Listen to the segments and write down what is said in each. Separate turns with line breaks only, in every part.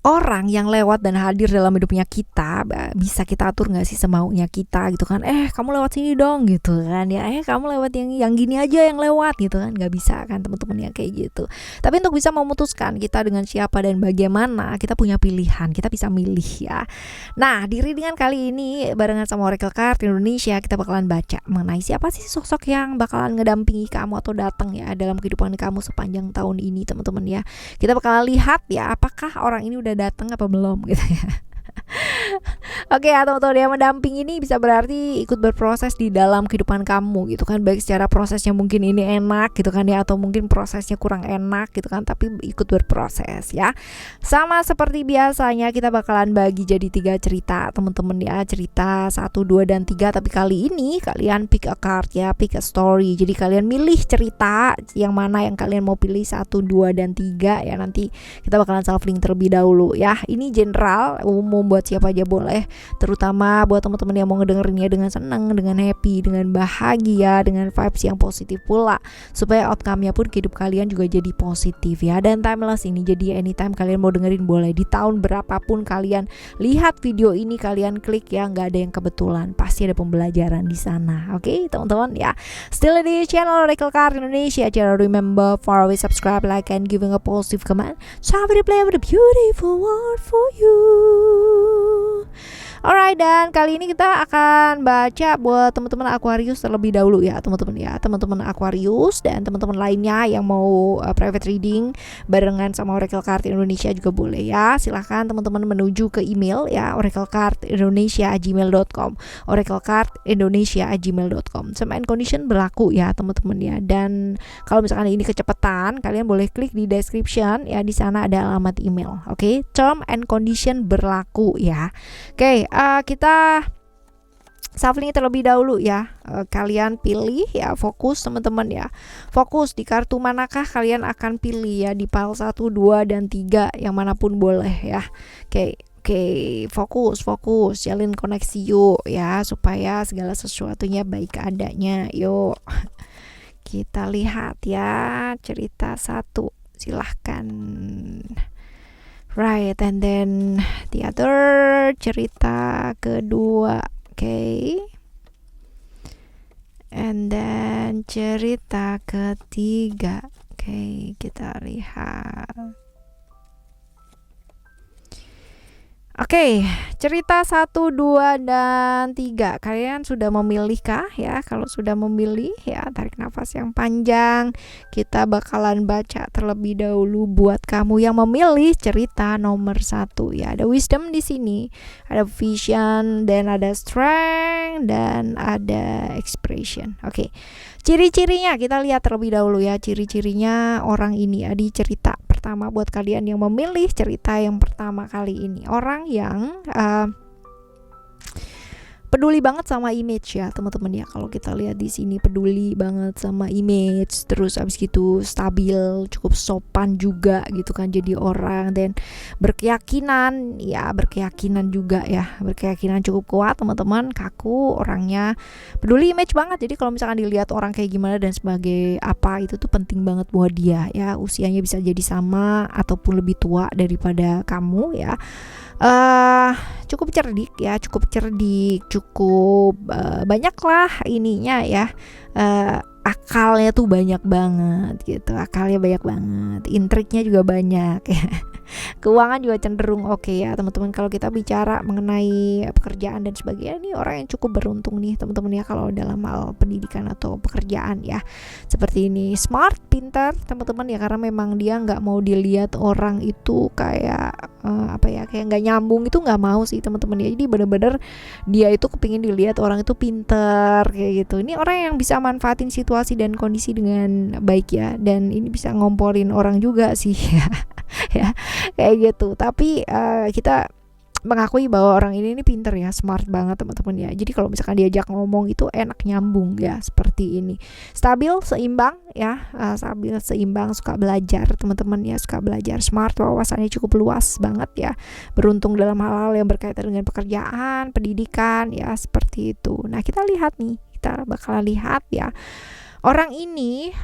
orang yang lewat dan hadir dalam hidupnya kita bisa kita atur nggak sih semaunya kita gitu kan, kamu lewat sini dong gitu kan ya, kamu lewat yang gini aja yang lewat gitu kan, nggak bisa kan teman-teman ya kayak gitu. Tapi untuk bisa memutuskan kita dengan siapa dan bagaimana, kita punya pilihan, kita bisa milih ya. Nah di readingan kali ini barengan sama Oracle Card Indonesia kita bakalan baca mengenai siapa sih sosok yang bakalan ngedampingi kamu atau datang ya dalam kehidupan kamu sepanjang tahun ini teman-teman ya. Kita bakalan lihat ya apakah orang ini udah datang apa belum gitu ya. Oke ya teman-teman, yang mendamping ini bisa berarti ikut berproses di dalam kehidupan kamu gitu kan, baik secara prosesnya mungkin ini enak gitu kan ya, atau mungkin prosesnya kurang enak gitu kan, tapi ikut berproses ya. Sama seperti biasanya kita bakalan bagi jadi 3 cerita teman-teman ya, cerita 1, 2, dan 3, tapi kali ini kalian pick a card ya, pick a story. Jadi kalian milih cerita yang mana yang kalian mau pilih, 1, 2, dan 3 ya. Nanti kita bakalan shuffling terlebih dahulu ya. Ini general, umum buat siapa aja boleh, terutama buat teman-teman yang mau ngedengerinnya dengan senang, dengan happy, dengan bahagia, dengan vibes yang positif pula, supaya outcome-nya pun hidup kalian juga jadi positif ya. Dan timeless ini, jadi anytime kalian mau dengerin boleh, di tahun berapapun kalian lihat video ini kalian klik ya, nggak ada yang kebetulan, pasti ada pembelajaran di sana. Oke teman-teman ya, still di channel Oracle Card Indonesia. Jangan remember for always subscribe, like, and giving a positive comment. So I will play with a beautiful word for you. Alright, dan kali ini kita akan baca buat teman-teman Aquarius terlebih dahulu ya teman-teman ya. Teman-teman Aquarius dan teman-teman lainnya yang mau private reading barengan sama Oracle Card Indonesia juga boleh ya. Silahkan teman-teman menuju ke email ya, oraclecardindonesia@gmail.com, oraclecardindonesia@gmail.com. Sama and condition berlaku ya teman-teman ya. Dan kalau misalkan ini kecepatan, kalian boleh klik di description ya, di sana ada alamat email. Oke, term and condition berlaku ya. Oke, kita shuffling terlebih dahulu ya. Kalian pilih ya, fokus teman-teman ya. Fokus di kartu manakah kalian akan pilih ya, di pile 1, 2, dan 3, yang manapun boleh ya. Oke, fokus, jalin koneksi yuk ya, supaya segala sesuatunya baik adanya. Yuk kita lihat ya cerita 1, silahkan. Right, and then the other cerita kedua, and then cerita ketiga, kita lihat. Cerita 1, 2, dan 3. Kalian sudah memilihkah ya? Kalau sudah memilih ya, tarik nafas yang panjang. Kita bakalan baca terlebih dahulu buat kamu yang memilih cerita nomor 1 ya. Ada wisdom di sini, ada vision, dan ada strength, dan ada expression. Ciri-cirinya kita lihat terlebih dahulu ya. Ciri-cirinya orang ini ya, di cerita pertama buat kalian yang memilih cerita yang pertama kali ini. Orang yang peduli banget sama image ya teman-teman ya. Kalau kita lihat di sini peduli banget sama image, terus abis gitu stabil, cukup sopan juga gitu kan jadi orang, dan berkeyakinan juga ya, berkeyakinan cukup kuat teman-teman, kaku orangnya, peduli image banget. Jadi kalau misalkan dilihat orang kayak gimana dan sebagai apa, itu tuh penting banget buat dia ya. Usianya bisa jadi sama ataupun lebih tua daripada kamu ya. Cukup cerdik, cukup banyak lah ininya ya, akalnya tuh banyak banget gitu, intriknya juga banyak ya. Keuangan juga cenderung oke ya teman-teman. Kalau kita bicara mengenai pekerjaan dan sebagainya, ini orang yang cukup beruntung nih teman-teman ya, kalau dalam hal pendidikan atau pekerjaan ya. Seperti ini, smart, pintar teman-teman ya, karena memang dia nggak mau dilihat orang itu kayak kayak nggak nyambung, itu nggak mau sih teman-teman ya. Jadi bener-bener dia itu kepingin dilihat orang itu pintar kayak gitu. Ini orang yang bisa manfaatin situasi dan kondisi dengan baik ya, dan ini bisa ngomporin orang juga sih ya. Ya kayak gitu. Tapi kita mengakui bahwa orang ini pinter ya, smart banget teman-teman ya. Jadi kalau misalkan diajak ngomong itu enak nyambung ya, seperti ini. Stabil, seimbang ya, suka belajar teman-teman ya, suka belajar, smart, wawasannya cukup luas banget ya, beruntung dalam hal-hal yang berkaitan dengan pekerjaan, pendidikan ya, seperti itu. Nah kita lihat nih, kita bakalan lihat ya Orang ini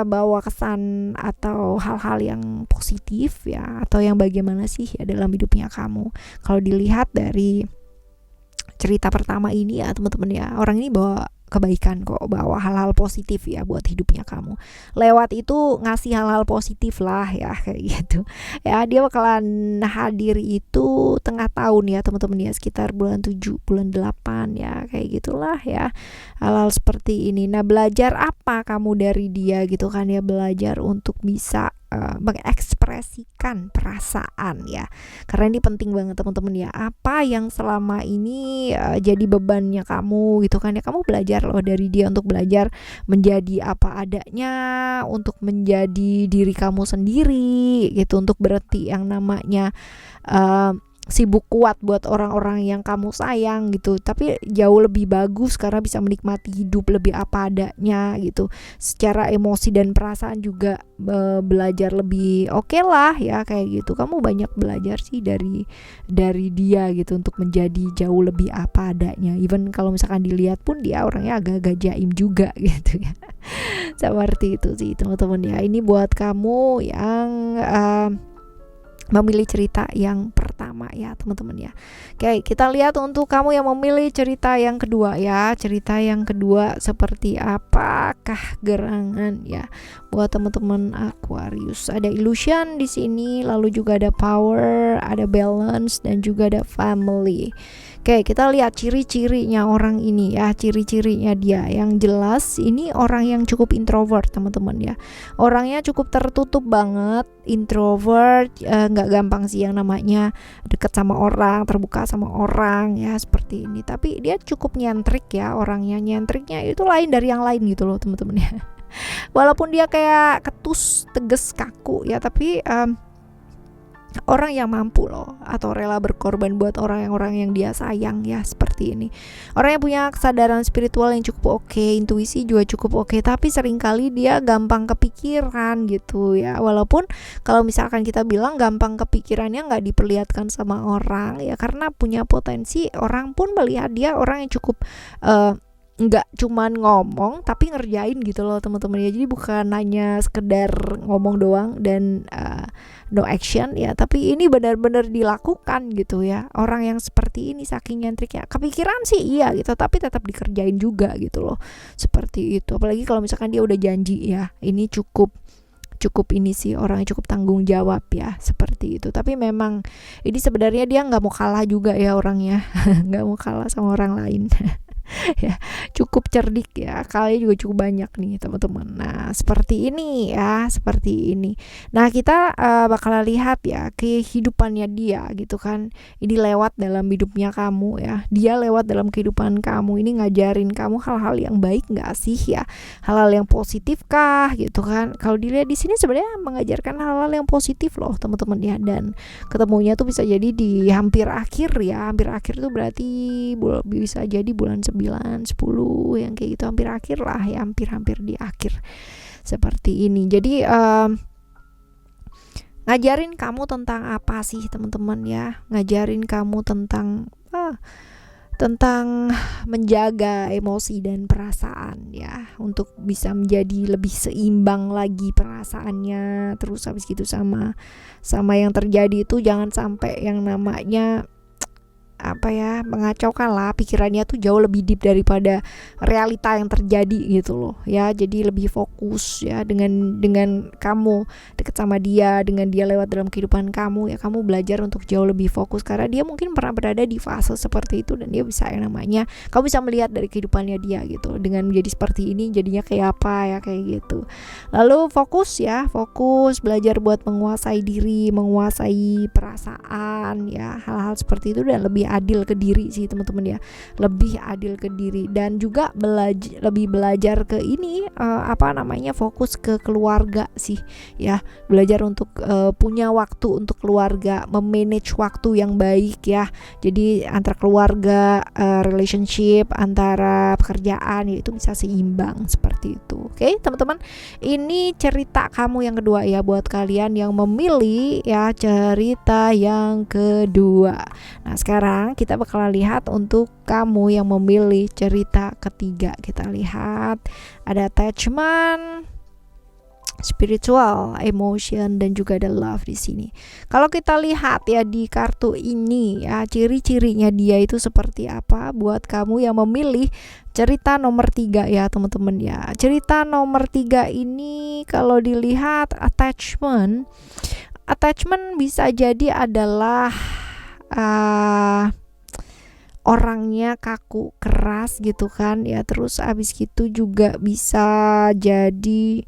bawa kesan atau hal-hal yang positif ya, atau yang bagaimana sih ya dalam hidupnya kamu. Kalau dilihat dari cerita pertama ini ya teman-teman ya, orang ini bawa kebaikan kok, bawa hal-hal positif ya buat hidupnya kamu. Lewat itu ngasih hal-hal positif lah ya, kayak gitu. Ya dia bakalan hadir itu tengah tahun ya teman-teman ya, sekitar bulan 7, bulan 8 ya, kayak gitulah ya. Hal-hal seperti ini. Nah, belajar apa kamu dari dia gitu kan ya, belajar untuk bisa mengekspresikan perasaan ya, karena ini penting banget teman-teman ya. Apa yang selama ini jadi bebannya kamu gitu kan ya, kamu belajar loh dari dia untuk belajar menjadi apa adanya, untuk menjadi diri kamu sendiri gitu, untuk berhenti yang namanya sibuk kuat buat orang-orang yang kamu sayang gitu, tapi jauh lebih bagus karena bisa menikmati hidup lebih apa adanya gitu. Secara emosi dan perasaan juga belajar lebih oke lah ya, kayak gitu. Kamu banyak belajar sih dari dia gitu untuk menjadi jauh lebih apa adanya. Even kalau misalkan dilihat pun dia orangnya agak-agak jaim juga gitu ya. Seperti itu sih teman-teman ya. Ini buat kamu yang memilih cerita yang pertama ya teman-teman ya. Oke, kita lihat untuk kamu yang memilih cerita yang kedua ya. Cerita yang kedua seperti apakah gerangan ya buat teman-teman Aquarius. Ada illusion di sini, lalu juga ada power, ada balance, dan juga ada family. Oke, kita lihat ciri-cirinya orang ini ya, ciri-cirinya dia. Yang jelas ini orang yang cukup introvert teman-teman ya. Orangnya cukup tertutup banget, introvert, nggak gampang sih yang namanya deket sama orang, terbuka sama orang ya, seperti ini. Tapi dia cukup nyentrik ya, orangnya nyentriknya itu lain dari yang lain gitu loh teman-teman ya. Walaupun dia kayak ketus, tegas, kaku ya, tapi orang yang mampu loh, atau rela berkorban buat orang-orang yang dia sayang ya, seperti ini. Orang yang punya kesadaran spiritual yang cukup oke, intuisi juga cukup oke, tapi seringkali dia gampang kepikiran gitu ya. Walaupun kalau misalkan kita bilang gampang kepikirannya nggak diperlihatkan sama orang ya, karena punya potensi orang pun melihat dia orang yang cukup nggak cuman ngomong tapi ngerjain gitu loh teman-teman ya. Jadi bukan hanya sekedar ngomong doang dan no action ya, tapi ini benar-benar dilakukan gitu ya. Orang yang seperti ini saking nyentriknya, kepikiran sih iya gitu, tapi tetap dikerjain juga gitu loh, seperti itu. Apalagi kalau misalkan dia udah janji ya, ini cukup ini sih orangnya cukup tanggung jawab ya, seperti itu. Tapi memang ini sebenarnya dia nggak mau kalah juga ya orangnya, nggak mau kalah sama orang lain. Ya, cukup cerdik ya, kalian juga cukup banyak nih teman-teman. Nah, seperti ini ya, seperti ini. Nah, kita bakal lihat ya kehidupannya dia gitu kan. Ini lewat dalam hidupnya kamu ya. Dia lewat dalam kehidupan kamu. Ini ngajarin kamu hal-hal yang baik nggak sih ya? Hal-hal yang positif kah gitu kan? Kalau dilihat di sini sebenarnya mengajarkan hal-hal yang positif loh teman-teman ya. Dan ketemunya tuh bisa jadi di hampir akhir ya. Hampir akhir tuh berarti bisa jadi bulan 9, 10 yang kayak gitu, hampir akhir lah ya, hampir di akhir seperti ini. Jadi ngajarin kamu tentang apa sih teman-teman ya? Ngajarin kamu tentang menjaga emosi dan perasaan ya, untuk bisa menjadi lebih seimbang lagi perasaannya. Terus habis gitu sama yang terjadi itu jangan sampai yang namanya mengacaukan lah pikirannya tuh, jauh lebih deep daripada realita yang terjadi gitu loh ya. Jadi lebih fokus ya dengan kamu deket sama dia, dengan dia lewat dalam kehidupan kamu ya, kamu belajar untuk jauh lebih fokus karena dia mungkin pernah berada di fase seperti itu dan dia bisa yang namanya, kamu bisa melihat dari kehidupannya dia gitu, dengan menjadi seperti ini jadinya kayak apa ya, kayak gitu. Lalu fokus belajar buat menguasai diri, menguasai perasaan ya, hal-hal seperti itu, dan lebih adil ke diri sih teman-teman ya, lebih adil ke diri. Dan juga lebih belajar ke ini fokus ke keluarga sih ya, belajar untuk punya waktu untuk keluarga, memanage waktu yang baik ya. Jadi antara keluarga, relationship, antara pekerjaan ya, itu bisa seimbang seperti itu. Oke teman-teman, ini cerita kamu yang kedua ya, buat kalian yang memilih ya cerita yang kedua. Nah sekarang sekarang kita bakalan lihat untuk kamu yang memilih cerita ketiga. Kita lihat ada attachment, spiritual, emotion, dan juga ada love di sini. Kalau kita lihat ya di kartu ini ya, ciri-cirinya dia itu seperti apa buat kamu yang memilih cerita nomor 3 ya teman-teman ya. Cerita nomor 3 ini kalau dilihat attachment bisa jadi adalah orangnya kaku, keras gitu kan ya. Terus abis gitu juga bisa jadi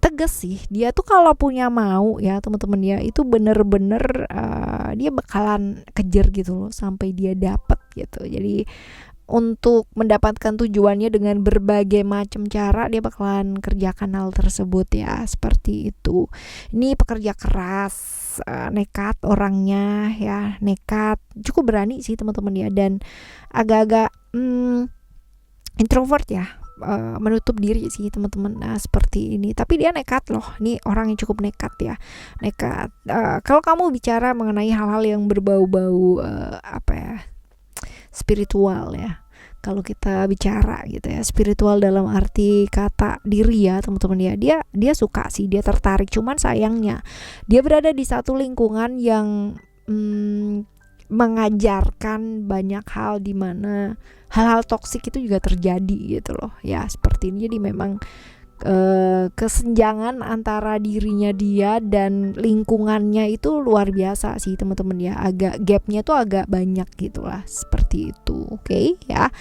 tegas sih. Dia tuh kalau punya mau ya teman-teman ya, itu bener-bener dia bakalan kejar gitu loh sampai dia dapet gitu. Jadi untuk mendapatkan tujuannya dengan berbagai macam cara dia bakalan kerjakan hal tersebut ya, seperti itu. Ini pekerja keras, nekat orangnya ya, nekat, cukup berani sih teman-teman ya, dan agak-agak introvert ya, menutup diri sih teman-teman. Nah seperti ini, tapi dia nekat loh, ini orang yang cukup nekat ya, nekat. Kalau kamu bicara mengenai hal-hal yang berbau-bau spiritual ya, kalau kita bicara gitu ya, spiritual dalam arti kata diri ya teman-teman ya, dia suka sih, dia tertarik, cuman sayangnya dia berada di satu lingkungan yang mengajarkan banyak hal, di mana hal-hal toksik itu juga terjadi gitu loh ya, seperti ini. Jadi memang kesenjangan antara dirinya dia dan lingkungannya itu luar biasa sih teman-teman ya, agak gapnya tuh agak banyak gitulah, seperti itu. Oke ya,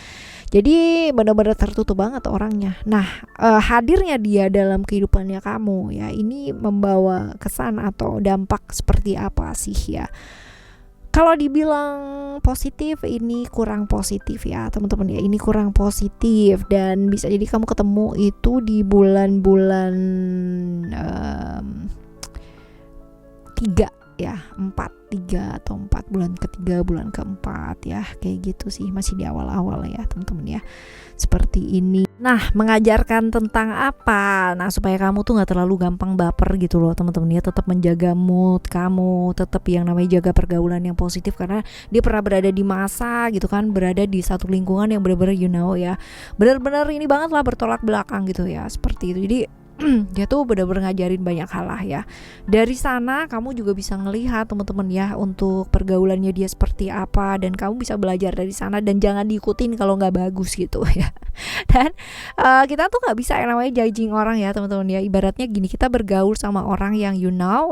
jadi benar-benar tertutup banget orangnya. Nah hadirnya dia dalam kehidupannya kamu ya, ini membawa kesan atau dampak seperti apa sih ya? Kalau dibilang positif, ini kurang positif ya teman-teman ya, ini kurang positif, dan bisa jadi kamu ketemu itu di bulan-bulan 3 ya, 3 atau 4 bulan ketiga, bulan keempat ya, kayak gitu sih, masih di awal-awal ya teman-teman ya, seperti ini. Nah mengajarkan tentang apa? Nah supaya kamu tuh nggak terlalu gampang baper gitu loh teman-teman ya, tetap menjaga mood kamu, tetap yang namanya jaga pergaulan yang positif, karena dia pernah berada di masa gitu kan, berada di satu lingkungan yang benar-benar ya, benar-benar ini banget lah, bertolak belakang gitu ya, seperti itu. Jadi dia tuh benar-benar ngajarin banyak hal lah ya. Dari sana kamu juga bisa ngelihat teman-teman ya, untuk pergaulannya dia seperti apa, dan kamu bisa belajar dari sana, dan jangan diikutin kalau nggak bagus gitu ya. Dan kita tuh nggak bisa yang namanya judging orang ya teman-teman ya. Ibaratnya gini, kita bergaul sama orang yang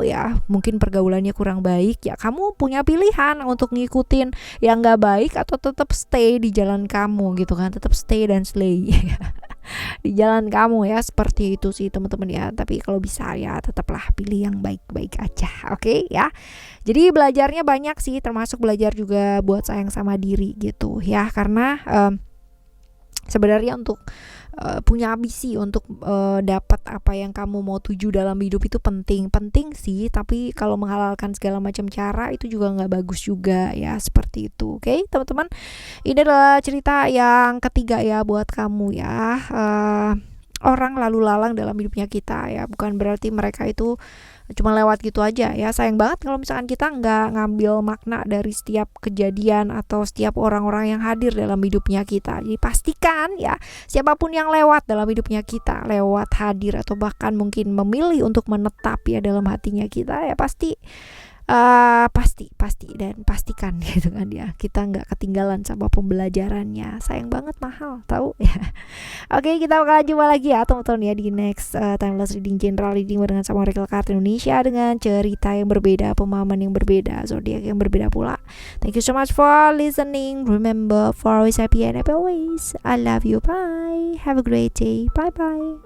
ya mungkin pergaulannya kurang baik ya, kamu punya pilihan untuk ngikutin yang nggak baik atau tetap stay di jalan kamu gitu kan, tetap stay dan slay di jalan kamu ya, seperti itu sih teman-teman ya. Tapi kalau bisa ya tetaplah pilih yang baik-baik aja, oke ya. Jadi belajarnya banyak sih, termasuk belajar juga buat sayang sama diri gitu ya, karena sebenarnya untuk punya ambisi untuk dapat apa yang kamu mau tuju dalam hidup itu penting sih, tapi kalau menghalalkan segala macam cara itu juga nggak bagus juga ya, seperti itu. Oke teman-teman, ini adalah cerita yang ketiga ya buat kamu ya. Orang lalu lalang dalam hidupnya kita ya, bukan berarti mereka itu cuma lewat gitu aja ya. Sayang banget kalau misalkan kita nggak ngambil makna dari setiap kejadian atau setiap orang-orang yang hadir dalam hidupnya kita. Jadi pastikan ya, siapapun yang lewat dalam hidupnya kita, lewat, hadir, atau bahkan mungkin memilih untuk menetap ya dalam hatinya kita ya, pasti dan pastikan gitu kan ya, kita nggak ketinggalan sama pembelajarannya. Sayang banget, mahal tahu ya. Oke, kita bakalan jumpa lagi ya teman-teman ya di next timeless reading, general reading dengan sama Oracle Card Indonesia, dengan cerita yang berbeda, pemahaman yang berbeda, zodiak yang berbeda pula. Thank you so much for listening. Remember, for always happy and happy always. I love you. Bye. Have a great day. Bye bye.